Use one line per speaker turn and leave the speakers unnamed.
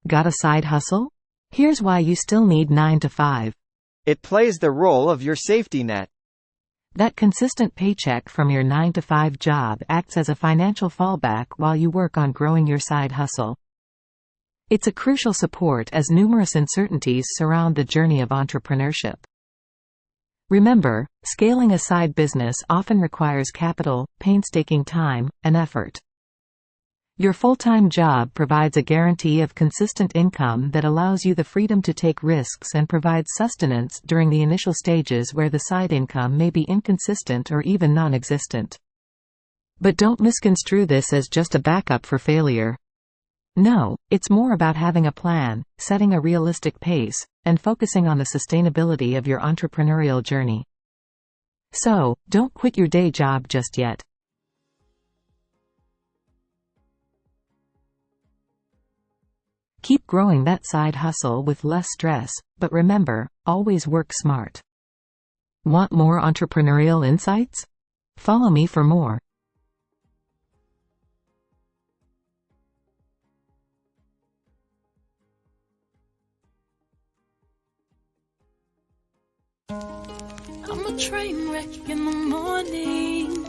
Got a side hustle? Here's why you still need 9 to 5.
It plays the role of your safety net.
That consistent paycheck from your 9 to 5 job acts as a financial fallback while you work on growing your side hustle. It's a crucial support as numerous uncertainties surround the journey of entrepreneurship. Remember, scaling a side business often requires capital, painstaking time, and effort. Your full-time job provides a guarantee of consistent income that allows you the freedom to take risks and provides sustenance during the initial stages where the side income may be inconsistent or even non-existent. But don't misconstrue this as just a backup for failure. No, it's more about having a plan, setting a realistic pace, and focusing on the sustainability of your entrepreneurial journey. So, don't quit your day job just yet. Keep growing that side hustle with less stress, but remember, always work smart. Want more entrepreneurial insights? Follow me for more.
I'm a train wreck in the morning.